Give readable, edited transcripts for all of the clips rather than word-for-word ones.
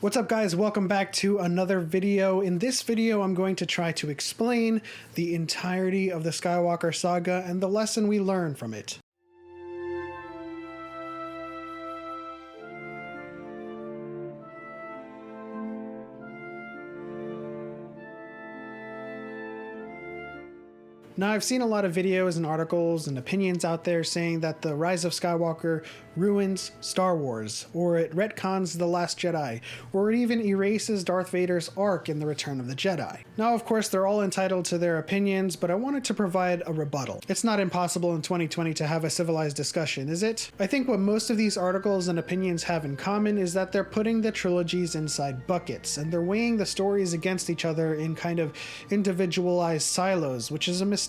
What's up guys, welcome back to another video. In this video I'm going to try to explain the entirety of the Skywalker Saga and the lesson we learn from it. Now, I've seen a lot of videos and articles and opinions out there saying that the Rise of Skywalker ruins Star Wars, or it retcons The Last Jedi, or it even erases Darth Vader's arc in The Return of the Jedi. Now, of course, they're all entitled to their opinions, but I wanted to provide a rebuttal. It's not impossible in 2020 to have a civilized discussion, is it? I think what most of these articles and opinions have in common is that they're putting the trilogies inside buckets, and they're weighing the stories against each other in kind of individualized silos, which is a mistake.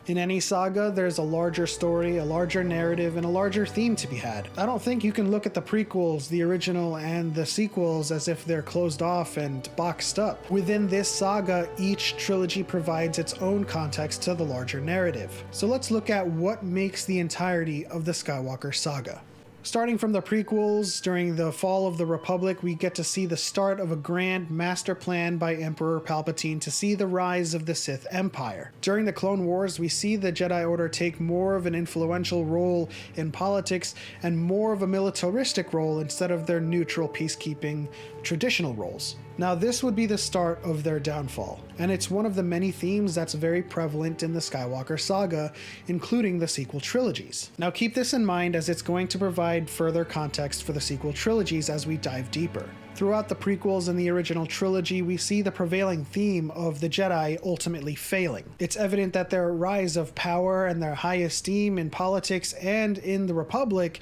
In any saga, there's a larger story, a larger narrative, and a larger theme to be had. I don't think you can look at the prequels, the original, and the sequels as if they're closed off and boxed up. Within this saga, each trilogy provides its own context to the larger narrative. So let's look at what makes the entirety of the Skywalker Saga. Starting from the prequels, during the fall of the Republic, we get to see the start of a grand master plan by Emperor Palpatine to see the rise of the Sith Empire. During the Clone Wars, we see the Jedi Order take more of an influential role in politics and more of a militaristic role instead of their neutral peacekeeping traditional roles. Now, this would be the start of their downfall, and it's one of the many themes that's very prevalent in the Skywalker Saga, including the sequel trilogies. Now, keep this in mind as it's going to provide further context for the sequel trilogies as we dive deeper. Throughout the prequels and the original trilogy, we see the prevailing theme of the Jedi ultimately failing. It's evident that their rise of power and their high esteem in politics and in the Republic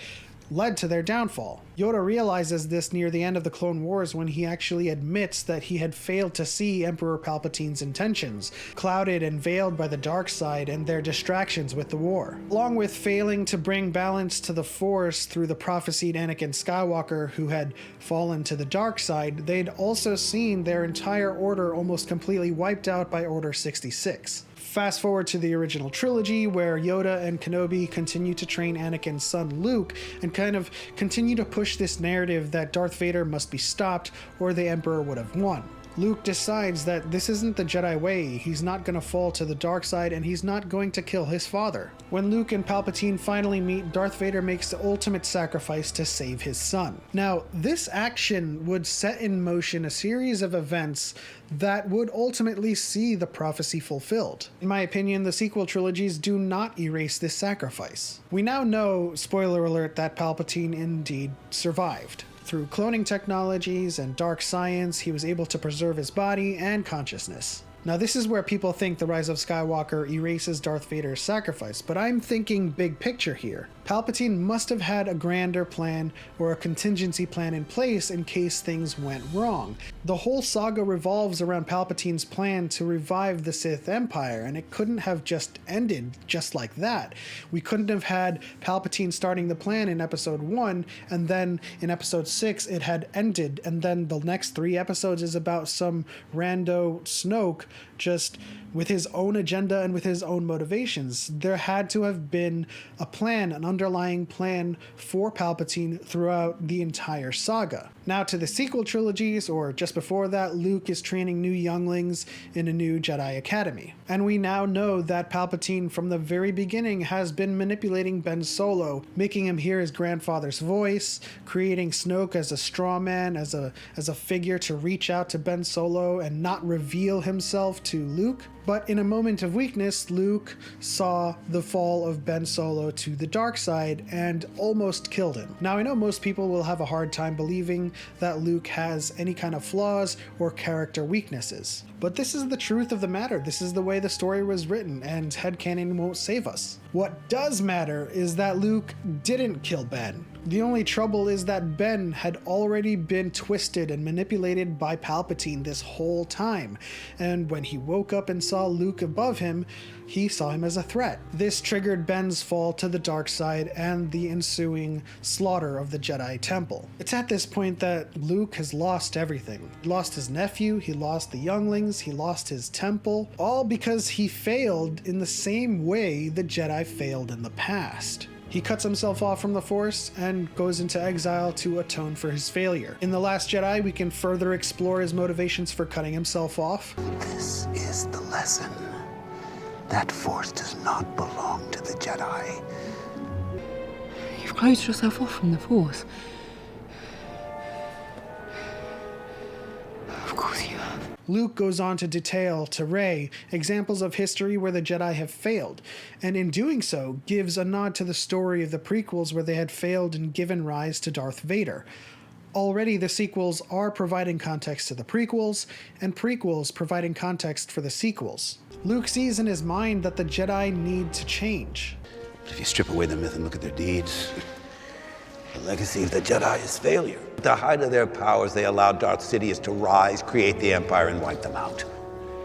led to their downfall. Yoda realizes this near the end of the Clone Wars when he actually admits that he had failed to see Emperor Palpatine's intentions, clouded and veiled by the dark side and their distractions with the war. Along with failing to bring balance to the Force through the prophesied Anakin Skywalker who had fallen to the dark side, they'd also seen their entire order almost completely wiped out by Order 66. Fast forward to the original trilogy, where Yoda and Kenobi continue to train Anakin's son Luke and kind of continue to push this narrative that Darth Vader must be stopped or the Emperor would have won. Luke decides that this isn't the Jedi way, he's not going to fall to the dark side and he's not going to kill his father. When Luke and Palpatine finally meet, Darth Vader makes the ultimate sacrifice to save his son. Now, this action would set in motion a series of events that would ultimately see the prophecy fulfilled. In my opinion, the sequel trilogies do not erase this sacrifice. We now know, spoiler alert, that Palpatine indeed survived. Through cloning technologies and dark science, he was able to preserve his body and consciousness. Now, this is where people think The Rise of Skywalker erases Darth Vader's sacrifice, but I'm thinking big picture here. Palpatine must have had a grander plan or a contingency plan in place in case things went wrong. The whole saga revolves around Palpatine's plan to revive the Sith Empire, and it couldn't have just ended just like that. We couldn't have had Palpatine starting the plan in Episode 1, and then in Episode 6 it had ended, and then the next 3 episodes is about some rando Snoke just with his own agenda and with his own motivations. There had to have been a plan, an underlying plan for Palpatine throughout the entire saga. Now to the sequel trilogies, or just before that, Luke is training new younglings in a new Jedi Academy. And we now know that Palpatine from the very beginning has been manipulating Ben Solo, making him hear his grandfather's voice, creating Snoke as a straw man, as a figure to reach out to Ben Solo and not reveal himself to Luke. But in a moment of weakness, Luke saw the fall of Ben Solo to the dark side and almost killed him. Now, I know most people will have a hard time believing that Luke has any kind of flaws or character weaknesses. But this is the truth of the matter. This is the way the story was written, and headcanon won't save us. What does matter is that Luke didn't kill Ben. The only trouble is that Ben had already been twisted and manipulated by Palpatine this whole time, and when he woke up and saw Luke above him, he saw him as a threat. This triggered Ben's fall to the dark side and the ensuing slaughter of the Jedi Temple. It's at this point that Luke has lost everything. He lost his nephew, he lost the younglings, he lost his temple, all because he failed in the same way the Jedi failed in the past. He cuts himself off from the Force and goes into exile to atone for his failure. In The Last Jedi, we can further explore his motivations for cutting himself off. This is the lesson. That Force does not belong to the Jedi. You've closed yourself off from the Force. Of course you have. Luke goes on to detail to Rey examples of history where the Jedi have failed, and in doing so gives a nod to the story of the prequels where they had failed and given rise to Darth Vader. Already the sequels are providing context to the prequels, and prequels providing context for the sequels. Luke sees in his mind that the Jedi need to change. If you strip away the myth and look at their deeds, the legacy of the Jedi is failure. At the height of their powers, they allowed Darth Sidious to rise, create the Empire, and wipe them out.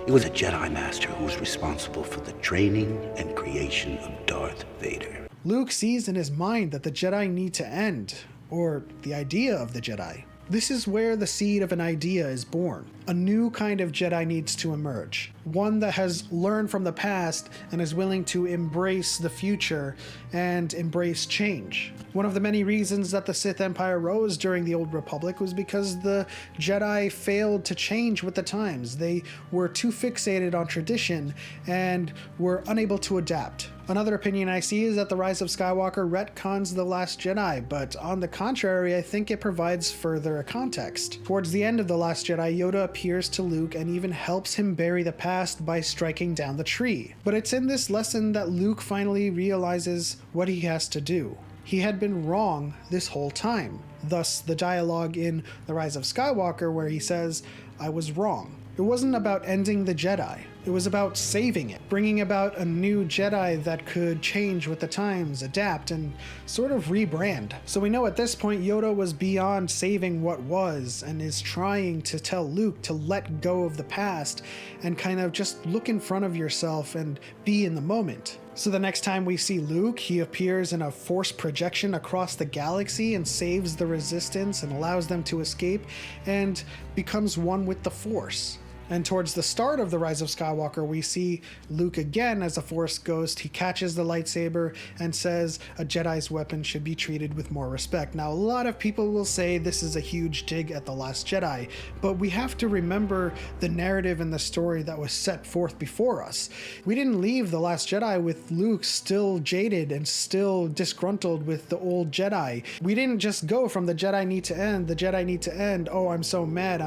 It was a Jedi Master who was responsible for the training and creation of Darth Vader. Luke sees in his mind that the Jedi need to end, or the idea of the Jedi. This is where the seed of an idea is born. A new kind of Jedi needs to emerge. One that has learned from the past and is willing to embrace the future and embrace change. One of the many reasons that the Sith Empire rose during the Old Republic was because the Jedi failed to change with the times. They were too fixated on tradition and were unable to adapt. Another opinion I see is that The Rise of Skywalker retcons The Last Jedi, but on the contrary, I think it provides further context. Towards the end of The Last Jedi, Yoda appears to Luke and even helps him bury the past by striking down the tree. But it's in this lesson that Luke finally realizes what he has to do. He had been wrong this whole time. Thus, the dialogue in The Rise of Skywalker where he says, "I was wrong." It wasn't about ending the Jedi. It was about saving it, bringing about a new Jedi that could change with the times, adapt, and sort of rebrand. So we know at this point Yoda was beyond saving what was and is trying to tell Luke to let go of the past and kind of just look in front of yourself and be in the moment. So the next time we see Luke, he appears in a force projection across the galaxy and saves the Resistance and allows them to escape and becomes one with the Force. And towards the start of The Rise of Skywalker, we see Luke again as a Force ghost. He catches the lightsaber and says a Jedi's weapon should be treated with more respect. Now, a lot of people will say this is a huge dig at The Last Jedi, but we have to remember the narrative and the story that was set forth before us. We didn't leave The Last Jedi with Luke still jaded and still disgruntled with the old Jedi. We didn't just go from the Jedi need to end, the Jedi need to end, oh, I'm so mad,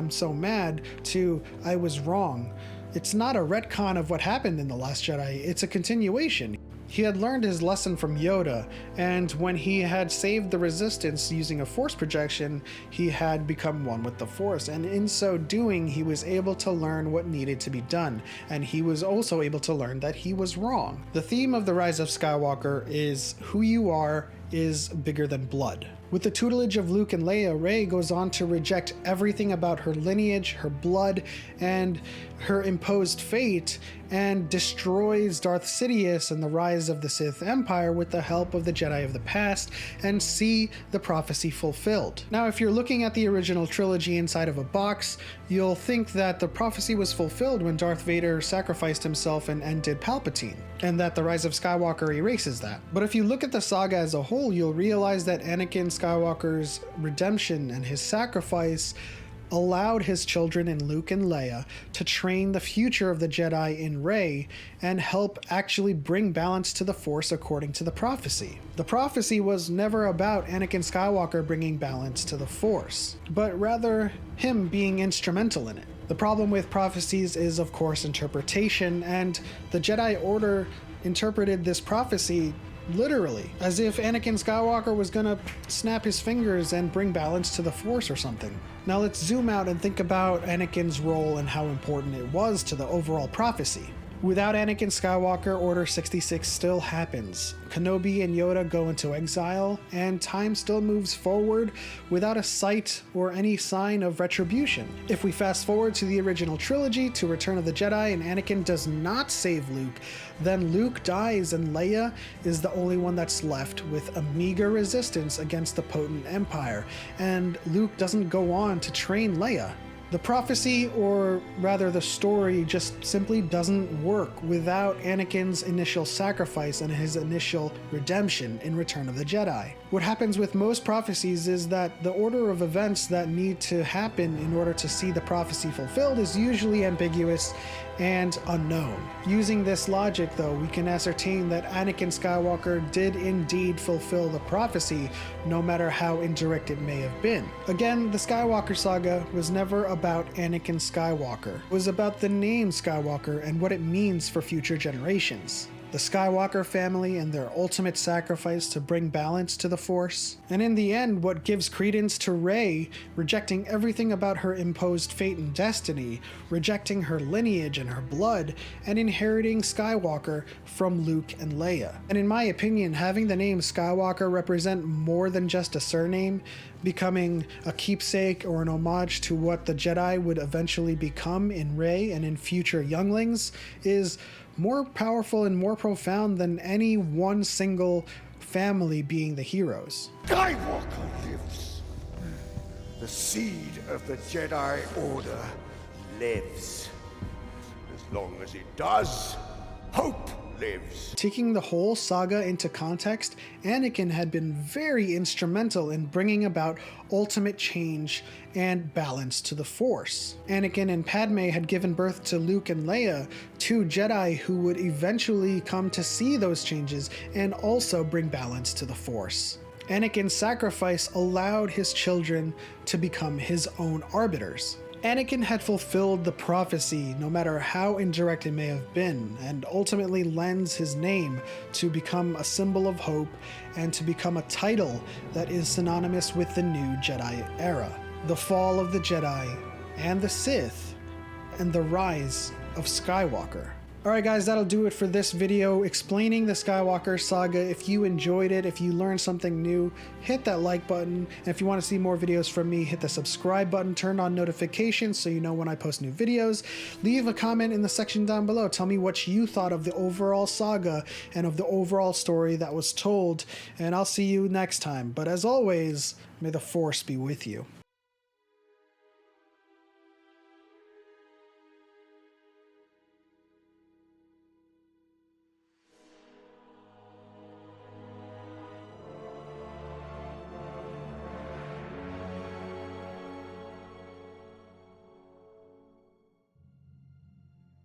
to I was wrong. It's not a retcon of what happened in The Last Jedi, it's a continuation. He had learned his lesson from Yoda, and when he had saved the Resistance using a force projection, he had become one with the Force, and in so doing, he was able to learn what needed to be done, and he was also able to learn that he was wrong. The theme of The Rise of Skywalker is who you are is bigger than blood. With the tutelage of Luke and Leia, Rey goes on to reject everything about her lineage, her blood, and her imposed fate, and destroys Darth Sidious and the rise of the Sith Empire with the help of the Jedi of the past, and see the prophecy fulfilled. Now, if you're looking at the original trilogy inside of a box, you'll think that the prophecy was fulfilled when Darth Vader sacrificed himself and ended Palpatine, and that The Rise of Skywalker erases that. But if you look at the saga as a whole, you'll realize that Anakin Skywalker's redemption and his sacrifice allowed his children in Luke and Leia to train the future of the Jedi in Rey and help actually bring balance to the Force according to the prophecy. The prophecy was never about Anakin Skywalker bringing balance to the Force, but rather him being instrumental in it. The problem with prophecies is, of course, interpretation, and the Jedi Order interpreted this prophecy literally, as if Anakin Skywalker was gonna snap his fingers and bring balance to the Force or something. Now let's zoom out and think about Anakin's role and how important it was to the overall prophecy. Without Anakin Skywalker, Order 66 still happens. Kenobi and Yoda go into exile, and time still moves forward without a sight or any sign of retribution. If we fast forward to the original trilogy, to Return of the Jedi, and Anakin does not save Luke, then Luke dies and Leia is the only one that's left with a meager resistance against the potent Empire, and Luke doesn't go on to train Leia. The prophecy, or rather the story, just simply doesn't work without Anakin's initial sacrifice and his initial redemption in Return of the Jedi. What happens with most prophecies is that the order of events that need to happen in order to see the prophecy fulfilled is usually ambiguous and unknown. Using this logic, though, we can ascertain that Anakin Skywalker did indeed fulfill the prophecy, no matter how indirect it may have been. Again, the Skywalker Saga was never about Anakin Skywalker. It was about the name Skywalker and what it means for future generations. The Skywalker family and their ultimate sacrifice to bring balance to the Force. And in the end, what gives credence to Rey rejecting everything about her imposed fate and destiny, rejecting her lineage and her blood, and inheriting Skywalker from Luke and Leia. And in my opinion, having the name Skywalker represent more than just a surname, becoming a keepsake or an homage to what the Jedi would eventually become in Rey and in future younglings, is more powerful and more profound than any one single family being the heroes. Skywalker lives. The seed of the Jedi Order lives. As long as it does, hope lives. Taking the whole saga into context, Anakin had been very instrumental in bringing about ultimate change and balance to the Force. Anakin and Padme had given birth to Luke and Leia, two Jedi who would eventually come to see those changes and also bring balance to the Force. Anakin's sacrifice allowed his children to become his own arbiters. Anakin had fulfilled the prophecy, no matter how indirect it may have been, and ultimately lends his name to become a symbol of hope and to become a title that is synonymous with the new Jedi era. The fall of the Jedi and the Sith and the rise of Skywalker. Alright guys, that'll do it for this video explaining the Skywalker Saga. If you enjoyed it, if you learned something new, hit that like button. And if you want to see more videos from me, hit the subscribe button, turn on notifications so you know when I post new videos. Leave a comment in the section down below. Tell me what you thought of the overall saga and of the overall story that was told. And I'll see you next time. But as always, may the Force be with you.